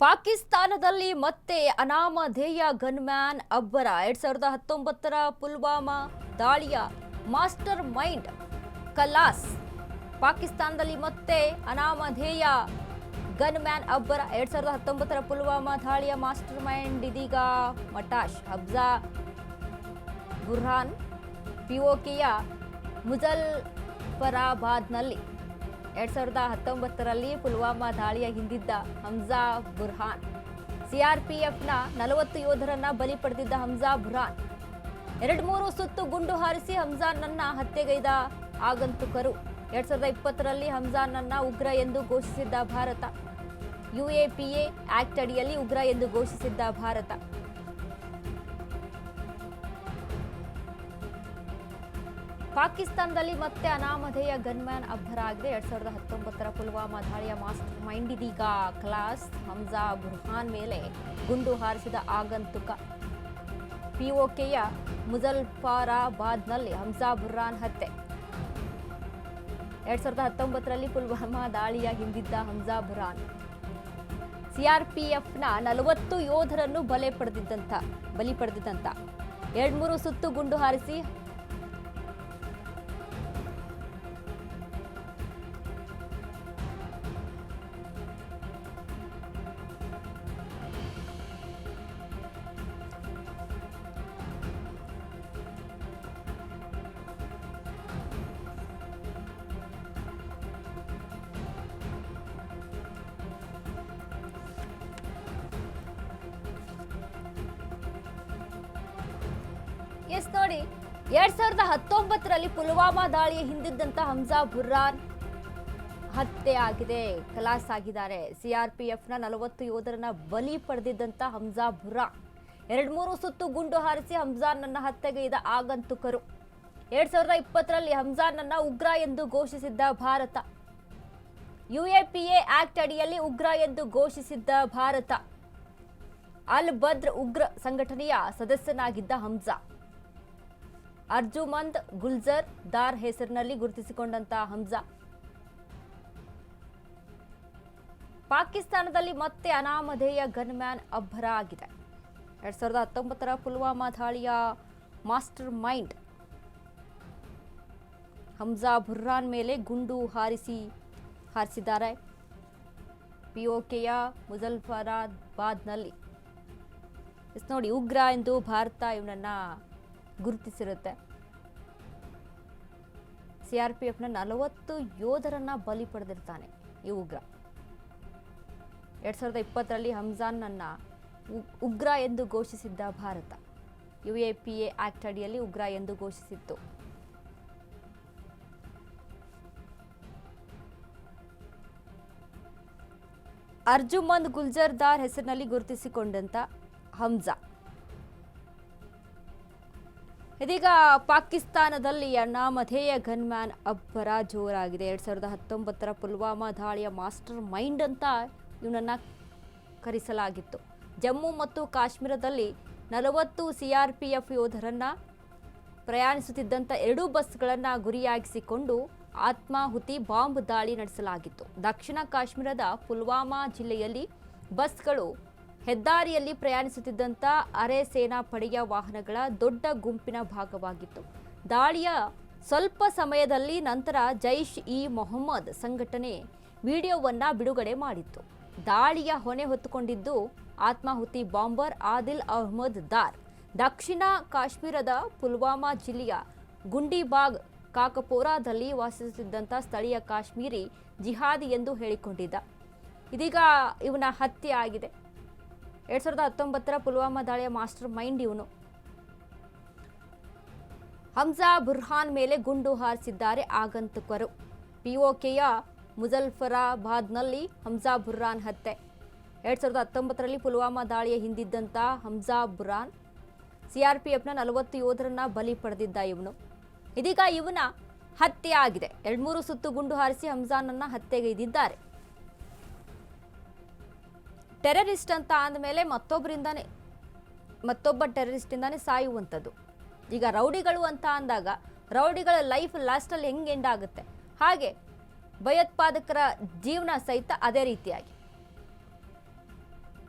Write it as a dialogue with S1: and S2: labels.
S1: ಪಾಕಿಸ್ತಾನದಲ್ಲಿ ಮತ್ತೆ ಅನಾಮಧೇಯ ಗನ್ಮ್ಯಾನ್ ಅಬ್ಬರ 2019ರ ಪುಲ್ವಾಮಾ ದಾಳಿಯ ಮಾಸ್ಟರ್ ಮೈಂಡ್ ಖಲಾಸ್. ಪಾಕಿಸ್ತಾನದಲ್ಲಿ ಮತ್ತೆ ಅನಾಮಧೇಯ ಗನ್ಮ್ಯಾನ್ ಅಬ್ಬರ 2019ರ ಪುಲ್ವಾಮಾ ದಾಳಿಯ ಮಾಸ್ಟರ್ ಮೈಂಡ್ ಇದೀಗ ಮಟಾಶ್. ಹಬ್ಜಾ ಬುರ್ಹಾನ್ ಪಿಒಕೆಯ ಮುಜಫರಾಬಾದ್ನಲ್ಲಿ 2019ರಲ್ಲಿ ಪುಲ್ವಾಮಾ ದಾಳಿಯ ಹಿಂದಿದ್ದ ಹಮ್ಜಾ ಬುರ್ಹಾನ್. ಸಿಆರ್ಪಿಎಫ್ನ 40 ಯೋಧರನ್ನ ಬಲಿ ಪಡೆದಿದ್ದ ಹಮ್ಜಾ ಬುರ್ಹಾನ್ 2-3 ಸುತ್ತು ಗುಂಡು ಹಾರಿಸಿ ಹಮ್ಜಾನನ್ನ ಹತ್ಯೆಗೈದ ಆಗಂತುಕರು. 2020ರಲ್ಲಿ ಹಮ್ಜಾನನ್ನ ಉಗ್ರ ಎಂದು ಘೋಷಿಸಿದ್ದ ಭಾರತ. ಯುಎಪಿಎ ಆಕ್ಟ್ ಅಡಿಯಲ್ಲಿ ಉಗ್ರ ಎಂದು ಘೋಷಿಸಿದ್ದ ಭಾರತ. ಪಾಕಿಸ್ತಾನದಲ್ಲಿ ಮತ್ತೆ ಅನಾಮಧೇಯ ಗನ್ಮ್ಯಾನ್ ಅಬ್ಬರ ಆಗಿದೆ. 2019ರ ಪುಲ್ವಾಮಾ ದಾಳಿಯ ಮಾಸ್ಟರ್ ಮೈಂಡ್ ಇದೀಗ ಖಲಾಸ್. ಹಮ್ಜಾ ಬುರ್ಹಾನ್ ಮೇಲೆ ಗುಂಡು ಹಾರಿಸಿದ ಆಗಂತುಕ. ಪಿಒಕೆಯ ಮುಜಫರಾಬಾದ್ನಲ್ಲಿ ಹಮ್ಜಾ ಬುರ್ಹಾನ್ ಹತ್ಯೆ. 2019ರಲ್ಲಿ ಪುಲ್ವಾಮಾ ದಾಳಿಯ ಹಿಂದಿದ್ದ ಹಮ್ಜಾ ಬುರ್ಹಾನ್ ಸಿಆರ್ಪಿಎಫ್ನ 40 ಯೋಧರನ್ನು ಬಲಿ ಪಡೆದಿದ್ದಂತ 2-3 ಸುತ್ತು ಗುಂಡು ಹಾರಿಸಿ ನೋಡಿ 2019ರಲ್ಲಿ ಪುಲ್ವಾಮಾ ದಾಳಿಯ ಹಿಂದಿದ್ದಂತ ಹಮ್ಜಾ ಬುರ್ಹಾನ್ ಹತ್ಯೆ ಆಗಿದೆ, ಖಲಾಸ್ ಆಗಿದ್ದಾರೆ. ಸಿಆರ್ಪಿಎಫ್ನ 40 ಯೋಧರನ್ನ ಬಲಿ ಪಡೆದಿದ್ದಂತ ಹಮ್ಜಾ ಬುರ್ಹಾನ್ 2-3 ಸುತ್ತು ಗುಂಡು ಹಾರಿಸಿ ಹಮ್ಜಾನನ್ನ ಹತ್ಯೆಗೈದ ಆಗಂತುಕರು. 2020ರಲ್ಲಿ ಹಮ್ಜಾನನ್ನ ಉಗ್ರ ಎಂದು ಘೋಷಿಸಿದ್ದ ಭಾರತ. ಯುಎಪಿಎ ಆಕ್ಟ್ ಅಡಿಯಲ್ಲಿ ಉಗ್ರ ಎಂದು ಘೋಷಿಸಿದ್ದ ಭಾರತ. ಅಲ್ ಬದ್ರ್ ಉಗ್ರ ಸಂಘಟನೆಯ ಸದಸ್ಯನಾಗಿದ್ದ ಹಮ್ಜಾ ಅರ್ಜುಮಂದ್ ಗುಲ್ಜರ್ ದಾರ್ ಹೆಸರಿನಲ್ಲಿ ಗುರುತಿಸಿಕೊಂಡಂತ ಹಮ್ಜಾ ಪಾಕಿಸ್ತಾನದಲ್ಲಿ ಮತ್ತೆ ಅನಾಮಧೇಯ ಗನ್ಮ್ಯಾನ್ ಅಬ್ಬರ ಆಗಿದೆ. 2019ರ ಪುಲ್ವಾಮಾ ದಾಳಿಯ ಮಾಸ್ಟರ್ ಮೈಂಡ್ ಹಮ್ಜಾ ಬುರ್ಹಾನ್ ಮೇಲೆ ಗುಂಡು ಹಾರಿಸಿದ್ದಾರೆ. ಪಿಒಕೆಯ ಮುಜಫರಾಬಾದ್ನಲ್ಲಿ ನೋಡಿ ಉಗ್ರ ಎಂದು ಭಾರತ ಇವನನ್ನ ಗುರುತಿಸಿರುತ್ತೆ. ಸಿಆರ್ಪಿಎಫ್ನ 40 ಯೋಧರನ್ನ ಬಲಿ ಪಡೆದಿರ್ತಾನೆ ಈ ಉಗ್ರ. 2020ರಲ್ಲಿ ಹಮ್ಜಾನನ್ನ ಉಗ್ರ ಎಂದು ಘೋಷಿಸಿದ್ದ ಭಾರತ. ಯುಎಪಿಎ ಆಕ್ಟ್ ಅಡಿಯಲ್ಲಿ ಉಗ್ರ ಎಂದು ಘೋಷಿಸಿತ್ತು. ಅರ್ಜುಮಂದ್ ಗುಲ್ಜರ್ ದಾರ್ ಹೆಸರಿನಲ್ಲಿ ಗುರುತಿಸಿಕೊಂಡಂತ ಹಮ್ಜಾ ಇದೀಗ ಪಾಕಿಸ್ತಾನದಲ್ಲಿ ಅನಾಮಧೇಯ ಗನ್ಮ್ಯಾನ್ ಅಬ್ಬರ ಜೋರಾಗಿದೆ. 2019ರ ಪುಲ್ವಾಮಾ ದಾಳಿಯ ಮಾಸ್ಟರ್ ಮೈಂಡ್ ಅಂತ ಇವನನ್ನ ಕರೆಸಲಾಗಿತ್ತು. ಜಮ್ಮು ಮತ್ತು ಕಾಶ್ಮೀರದಲ್ಲಿ 40 ಸಿಆರ್ಪಿಎಫ್ ಯೋಧರನ್ನ ಪ್ರಯಾಣಿಸುತ್ತಿದ್ದಂಥ 2 ಬಸ್ಗಳನ್ನು ಗುರಿಯಾಗಿಸಿಕೊಂಡು ಆತ್ಮಾಹುತಿ ಬಾಂಬ್ ದಾಳಿ ನಡೆಸಲಾಗಿತ್ತು. ದಕ್ಷಿಣ ಕಾಶ್ಮೀರದ ಪುಲ್ವಾಮಾ ಜಿಲ್ಲೆಯಲ್ಲಿ ಬಸ್ಗಳು ಹೆದ್ದಾರಿಯಲ್ಲಿ ಪ್ರಯಾಣಿಸುತ್ತಿದ್ದಂಥ ಅರೆ ಸೇನಾ ಪಡೆಯ ವಾಹನಗಳ ದೊಡ್ಡ ಗುಂಪಿನ ಭಾಗವಾಗಿತ್ತು. ದಾಳಿಯ ಸ್ವಲ್ಪ ಸಮಯದಲ್ಲಿ ನಂತರ ಜೈಷ್ ಇ ಮೊಹಮ್ಮದ್ ಸಂಘಟನೆ ವಿಡಿಯೋವನ್ನ ಬಿಡುಗಡೆ ಮಾಡಿತ್ತು. ದಾಳಿಯ ಹೊಣೆ ಹೊತ್ತುಕೊಂಡಿದ್ದು ಆತ್ಮಾಹುತಿ ಬಾಂಬರ್ ಆದಿಲ್ ಅಹ್ಮದ್ ದಾರ್. ದಕ್ಷಿಣ ಕಾಶ್ಮೀರದ ಪುಲ್ವಾಮಾ ಜಿಲ್ಲೆಯ ಗುಂಡಿಬಾಗ್ ಕಾಕಪೋರಾದಲ್ಲಿ ವಾಸಿಸುತ್ತಿದ್ದಂಥ ಸ್ಥಳೀಯ ಕಾಶ್ಮೀರಿ ಜಿಹಾದಿ ಎಂದು ಹೇಳಿಕೊಂಡಿದ್ದ. ಇದೀಗ ಇವನ ಹತ್ಯೆ ಆಗಿದೆ. 2019ರ ಪುಲ್ವಾಮಾ ದಾಳಿಯ ಮಾಸ್ಟರ್ ಮೈಂಡ್ ಇವನು. ಹಮ್ಜಾ ಬುರ್ಹಾನ್ ಮೇಲೆ ಗುಂಡು ಹಾರಿಸಿದ್ದಾರೆ ಆಗಂತುಕರು. ಪಿಒಕೆಯ ಮುಜಫರಾಬಾದ್ನಲ್ಲಿ ಹಮ್ಜಾ ಬುರ್ಹಾನ್ ಹತ್ಯೆ. 2019ರಲ್ಲಿ ಪುಲ್ವಾಮಾ ದಾಳಿಯ ಹಿಂದಿದ್ದಂಥ ಹಮ್ಜಾ ಬುರ್ಹಾನ್ ಸಿಆರ್ಪಿಎಫ್ನ 40 ಯೋಧರನ್ನ ಬಲಿ ಪಡೆದಿದ್ದ ಇವನು. ಇದೀಗ ಇವನ ಹತ್ಯೆ ಆಗಿದೆ. 2-3 ಸುತ್ತು ಗುಂಡು ಹಾರಿಸಿ ಹಮ್ಜಾನನ್ನ ಹತ್ಯೆಗೈದಿದ್ದಾರೆ. ಟೆರರಿಸ್ಟ್ ಅಂತ ಅಂದಮೇಲೆ ಮತ್ತೊಬ್ಬ ಟೆರರಿಸ್ಟಿಂದಾನೇ ಸಾಯುವಂಥದ್ದು. ಈಗ ರೌಡಿಗಳು ಅಂತ ಅಂದಾಗ ರೌಡಿಗಳ ಲೈಫ್ ಲಾಸ್ಟಲ್ಲಿ ಹೆಂಗೆ ಎಂಡ್ ಆಗುತ್ತೆ, ಹಾಗೆ ಭಯೋತ್ಪಾದಕರ ಜೀವನ ಸಹಿತ ಅದೇ ರೀತಿಯಾಗಿ